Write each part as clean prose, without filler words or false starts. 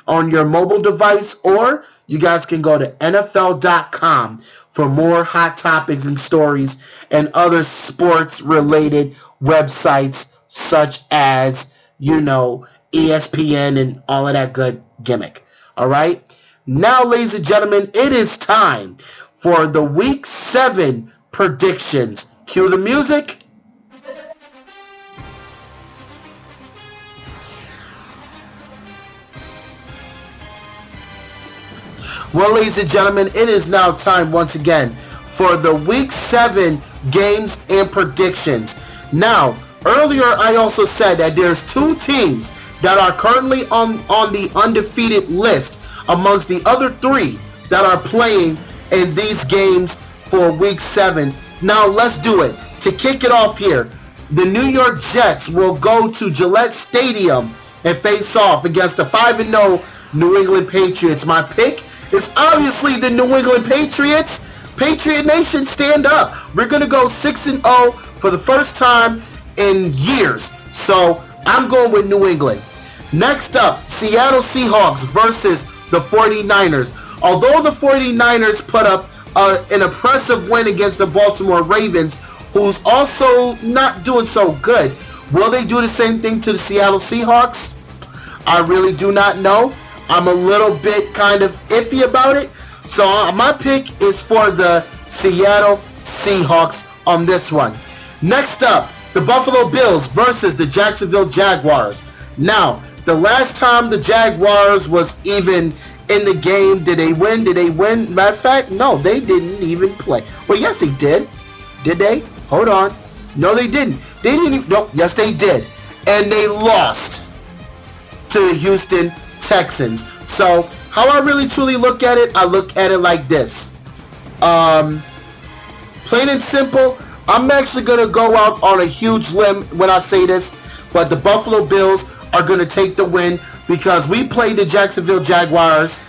on your mobile device, or you guys can go to NFL.com for more hot topics and stories and other sports-related websites such as, ESPN and all of that good gimmick. All right? Now, ladies and gentlemen, it is time for the Week 7 predictions. Cue the music. Well, ladies and gentlemen, it is now time once again for the Week 7 games and predictions. Now, earlier I also said that there's 2 teams that are currently on the undefeated list amongst the other 3 that are playing in these games for Week 7. Now, let's do it. To kick it off here, the New York Jets will go to Gillette Stadium and face off against the 5-0 New England Patriots. My pick is obviously the New England Patriots. Patriot Nation, stand up. We're going to go 6-0 for the first time in years. So I'm going with New England. Next up, Seattle Seahawks versus the 49ers. Although the 49ers put up an impressive win against the Baltimore Ravens, who's also not doing so good, will they do the same thing to the Seattle Seahawks? I really do not know. I'm a little bit kind of iffy about it. So my pick is for the Seattle Seahawks on this one. Next up, the Buffalo Bills versus the Jacksonville Jaguars. Now, the last time the Jaguars was even in the game, did they win? Matter of fact, no, they didn't even play. Well, yes, they did. Did they? Hold on. No, they didn't. They didn't even. No, yes, they did. And they lost to the Houston Texans. So, how I really truly look at it, I look at it like this. Plain and simple, I'm actually going to go out on a huge limb when I say this, but the Buffalo Bills are going to take the win because we played the Jacksonville Jaguars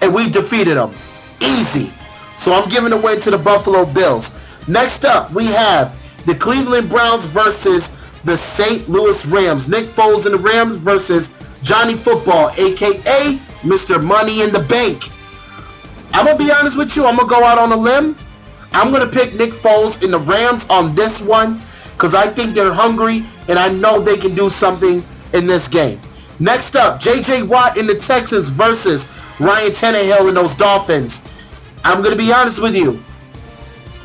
and we defeated them. Easy. So I'm giving the win to the Buffalo Bills. Next up, we have the Cleveland Browns versus the St. Louis Rams. Nick Foles and the Rams versus Johnny Football, a.k.a. Mr. Money in the Bank. I'm going to be honest with you. I'm going to go out on a limb. I'm going to pick Nick Foles and the Rams on this one because I think they're hungry and I know they can do something in this game. Next up, J.J. Watt and the Texans versus Ryan Tannehill and those Dolphins. I'm going to be honest with you.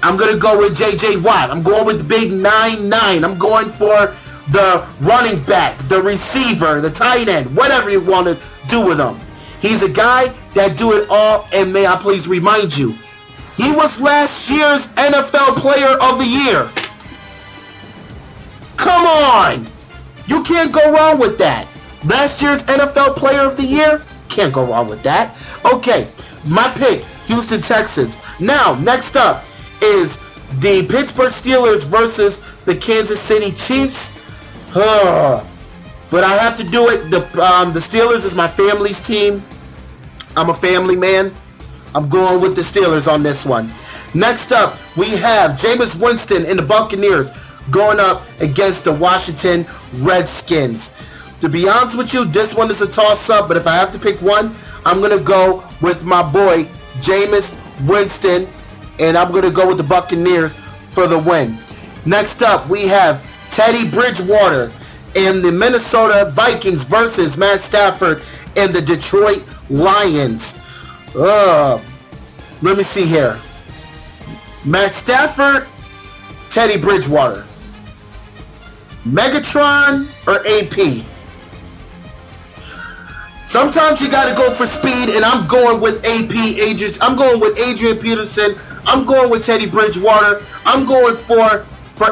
I'm going to go with J.J. Watt. I'm going with the big 9-9. I'm going for the running back, the receiver, the tight end, whatever you want to do with him. He's a guy that do it all, and may I please remind you, he was last year's NFL Player of the Year. Come on! You can't go wrong with that. Last year's NFL Player of the Year? Can't go wrong with that. Okay, my pick, Houston Texans. Now, next up is the Pittsburgh Steelers versus the Kansas City Chiefs. But I have to do it. The Steelers is my family's team. I'm a family man. I'm going with the Steelers on this one. Next up, we have Jameis Winston and the Buccaneers going up against the Washington Redskins. To be honest with you, this one is a toss-up, but if I have to pick one, I'm going to go with my boy, Jameis Winston, and I'm going to go with the Buccaneers for the win. Next up, we have Teddy Bridgewater and the Minnesota Vikings versus Matt Stafford and the Detroit Lions. Let me see here. Matt Stafford, Teddy Bridgewater. Megatron or AP? Sometimes you got to go for speed, and I'm going with AP. I'm going with Adrian Peterson. I'm going with Teddy Bridgewater. I'm going for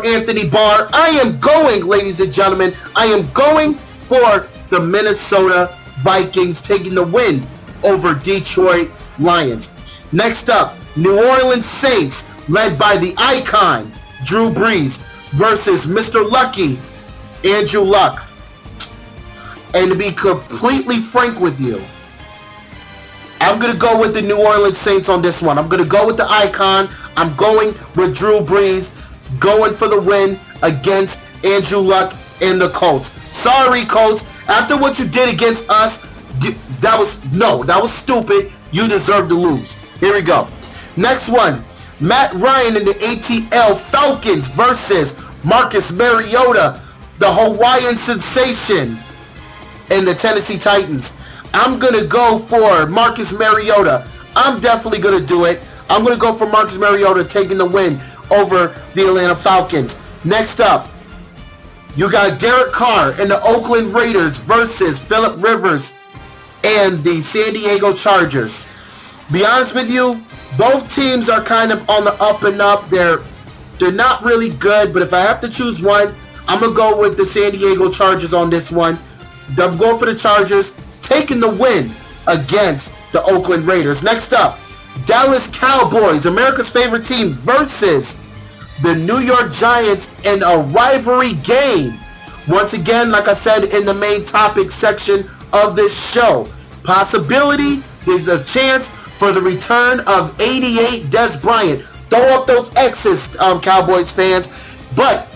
Anthony Barr. I am going, ladies and gentlemen, I am going for the Minnesota Vikings taking the win over Detroit Lions. Next up, New Orleans Saints, led by the icon, Drew Brees, versus Mr. Lucky, Andrew Luck. And to be completely frank with you, I'm going to go with the New Orleans Saints on this one. I'm going to go with the icon. I'm going with Drew Brees, going for the win against Andrew Luck and the Colts. Sorry, Colts. After what you did against us, That was stupid. You deserve to lose. Here we go. Next one. Matt Ryan in the ATL Falcons versus Marcus Mariota, the Hawaiian sensation, in the Tennessee Titans. I'm going to go for Marcus Mariota. I'm definitely going to do it. I'm going to go for Marcus Mariota taking the win over the Atlanta Falcons. Next up, you got Derek Carr and the Oakland Raiders versus Phillip Rivers and the San Diego Chargers. Be honest with you, both teams are kind of on the up and up. They're not really good, but if I have to choose one, I'm going to go with the San Diego Chargers on this one. I'm going for the Chargers, taking the win against the Oakland Raiders. Next up, Dallas Cowboys, America's favorite team, versus the New York Giants in a rivalry game. Once again, like I said in the main topic section of this show, possibility, there's a chance for the return of 88 Dez Bryant. Throw up those X's, Cowboys fans. But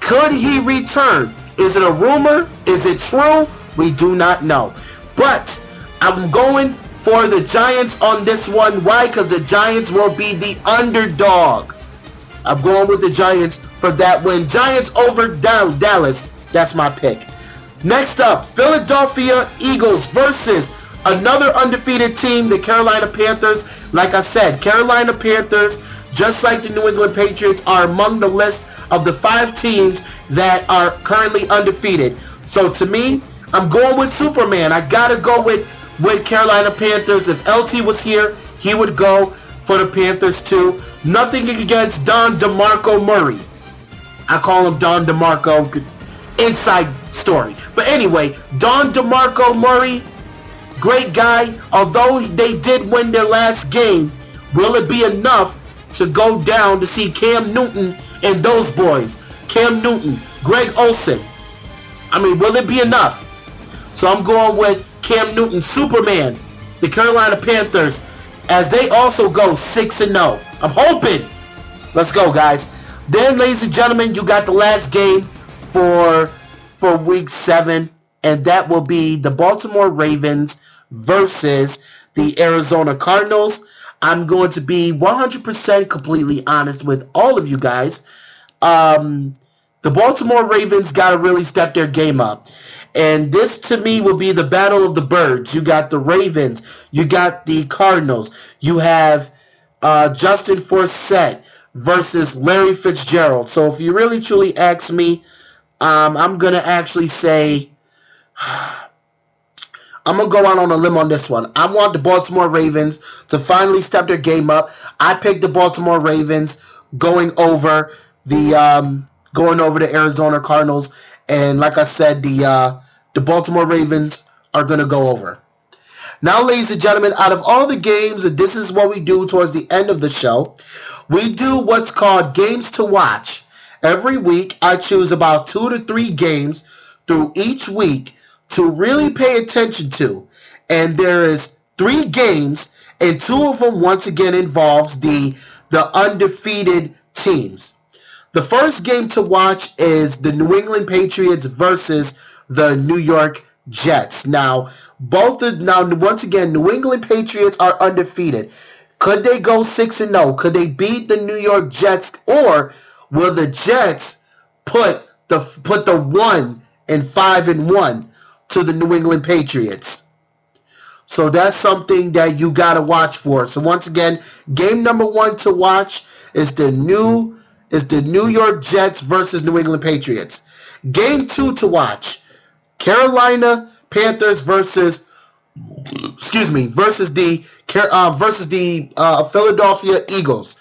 could he return? Is it a rumor? Is it true? We do not know. But I'm going for the Giants on this one. Why? Because the Giants will be the underdog. I'm going with the Giants for that win. Giants over Dallas. That's my pick. Next up, Philadelphia Eagles versus another undefeated team, the Carolina Panthers. Like I said, Carolina Panthers, just like the New England Patriots, are among the list of the 5 teams that are currently undefeated. So to me, I'm going with Superman. I gotta go with Carolina Panthers. If LT was here, he would go for the Panthers too. Nothing against Don DeMarco Murray. I call him Don DeMarco. Inside story. But anyway, Don DeMarco Murray, great guy. Although they did win their last game, will it be enough to go down to see Cam Newton and those boys? Cam Newton, Greg Olsen. I mean, will it be enough? So I'm going with Cam Newton, Superman, the Carolina Panthers, as they also go 6-0. I'm hoping. Let's go, guys. Then, ladies and gentlemen, you got the last game for week 7, and that will be the Baltimore Ravens versus the Arizona Cardinals. I'm going to be 100% completely honest with all of you guys. The Baltimore Ravens got to really step their game up. And this, to me, will be the battle of the birds. You got the Ravens. You got the Cardinals. You have Justin Forsett versus Larry Fitzgerald. So if you really, truly ask me, I'm going to actually say, I'm going to go out on a limb on this one. I want the Baltimore Ravens to finally step their game up. I picked the Baltimore Ravens going over the Arizona Cardinals. And like I said, the Baltimore Ravens are going to go over. Now, ladies and gentlemen, out of all the games, this is what we do towards the end of the show. We do what's called Games to Watch. Every week, I choose about 2 to 3 games through each week to really pay attention to. And there is 3 games, and 2 of them, once again, involves the undefeated teams. The first game to watch is the New England Patriots versus the New York Jets. Now, once again, New England Patriots are undefeated. Could they go 6-0? Could they beat the New York Jets, or will the Jets put the 1-5-1 to the New England Patriots? So that's something that you gotta watch for. So once again, game number 1 to watch is the New York Jets versus New England Patriots. Game 2 to watch, Carolina Panthers versus the Philadelphia Eagles.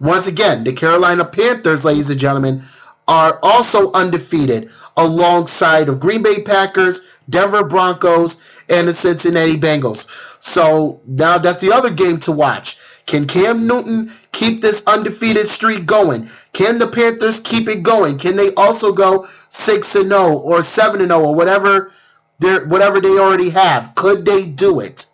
Once again, the Carolina Panthers, ladies and gentlemen, are also undefeated alongside of Green Bay Packers, Denver Broncos, and the Cincinnati Bengals. So now that's the other game to watch. Can Cam Newton keep this undefeated streak going? Can the Panthers keep it going? Can they also go 6-0 or 7-0 or whatever they already have? Could they do it?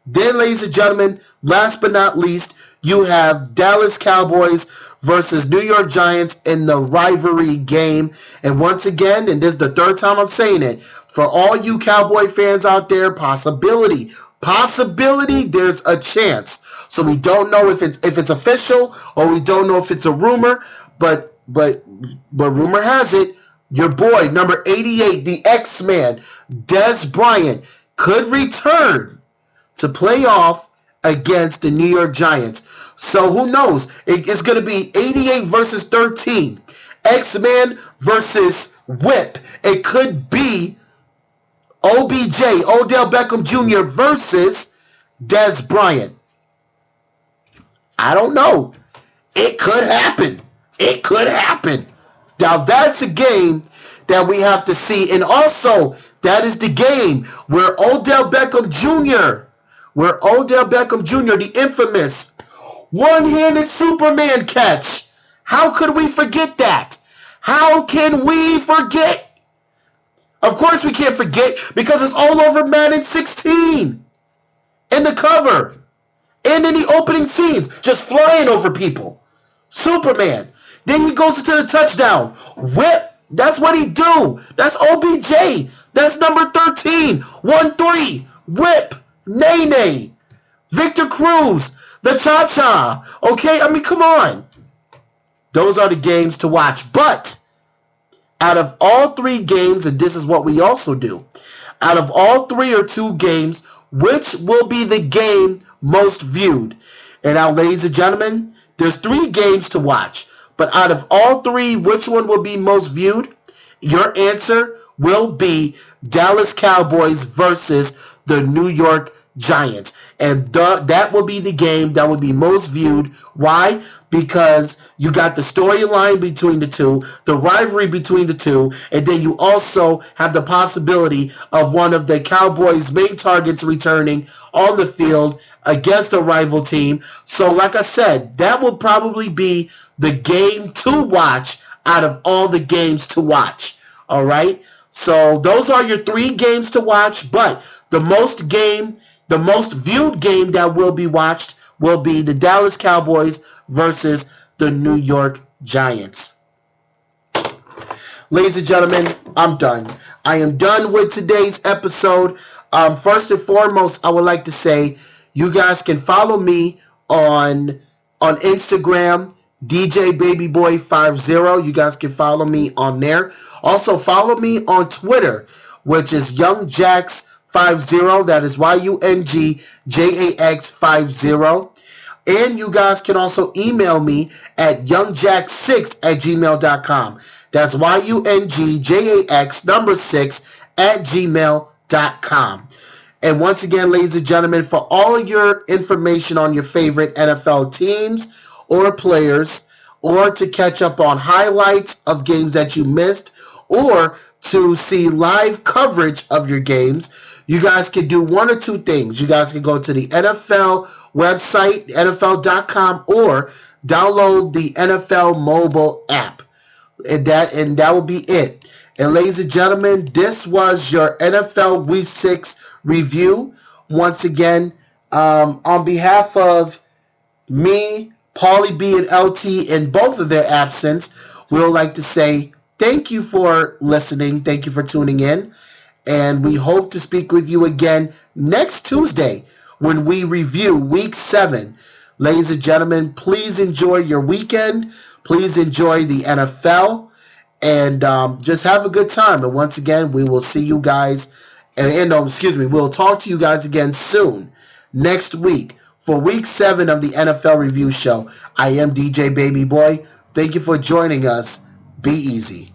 Then, ladies and gentlemen, last but not least, you have Dallas Cowboys versus New York Giants in the rivalry game. And once again, and this is the third time I'm saying it, for all you Cowboy fans out there, possibility, there's a chance. So we don't know if it's official or we don't know if it's a rumor, but rumor has it, your boy, number 88, the X-Man, Dez Bryant, could return to play off against the New York Giants. So who knows? It's going to be 88 versus 13. X-Man versus Whip. It could be OBJ, Odell Beckham Jr. versus Dez Bryant. I don't know. It could happen. It could happen. Now, that's a game that we have to see. And also, that is the game where Odell Beckham Jr., the infamous one-handed Superman catch. How could we forget that? How can we forget? Of course we can't forget because it's all over Madden 16. In the cover. And in the opening scenes. Just flying over people. Superman. Then he goes into the touchdown. Whip. That's what he do. That's OBJ. That's number 13. 1-3. Whip. Nene. Victor Cruz. The Cha-Cha. Okay, I mean, come on. Those are the games to watch. But out of all three games, and this is what we also do, out of all 3 or 2 games, which will be the game most viewed? And now, ladies and gentlemen, there's 3 games to watch. But out of all 3, which one will be most viewed? Your answer will be Dallas Cowboys versus the New York Giants. And that will be the game that will be most viewed. Why? Because you got the storyline between the two, the rivalry between the two, and then you also have the possibility of one of the Cowboys' main targets returning on the field against a rival team. So like I said, that will probably be the game to watch out of all the games to watch. All right? So those are your 3 games to watch, but the most viewed game that will be watched will be the Dallas Cowboys versus the New York Giants. Ladies and gentlemen, I'm done. I am done with today's episode. First and foremost, I would like to say you guys can follow me on Instagram, DJ Babyboy50. You guys can follow me on there. Also, follow me on Twitter, which is YoungJax50. That is YoungJax50. And you guys can also email me at youngjax6@gmail.com. That's YoungJax6@gmail.com. And once again, ladies and gentlemen, for all your information on your favorite NFL teams or players, or to catch up on highlights of games that you missed, or to see live coverage of your games, you guys can do one or 2 things. You guys can go to the NFL website, NFL.com, or download the NFL mobile app. And that will be it. And ladies and gentlemen, this was your NFL Week 6 review. Once again, on behalf of me, Paulie B, and LT in both of their absence, we would like to say thank you for listening. Thank you for tuning in. And we hope to speak with you again next Tuesday when we review Week 7. Ladies and gentlemen, please enjoy your weekend. Please enjoy the NFL. And just have a good time. And once again, we will see you guys. We'll talk to you guys again soon, next week, for Week 7 of the NFL Review Show. I am DJ Baby Boy. Thank you for joining us. Be easy.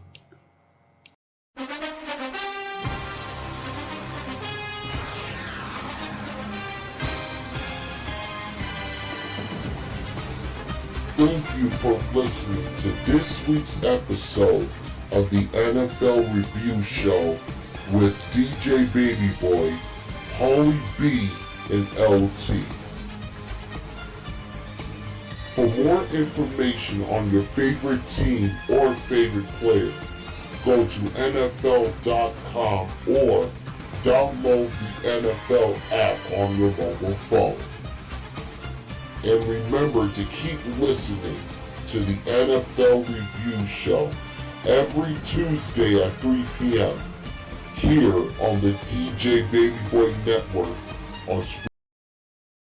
Thank you for listening to this week's episode of the NFL Review Show with DJ Baby Boy, Paulie B, and LT. For more information on your favorite team or favorite player, go to NFL.com or download the NFL app on your mobile phone. And remember to keep listening to the NFL Review Show every Tuesday at 3 p.m. here on the DJ Baby Boy Network on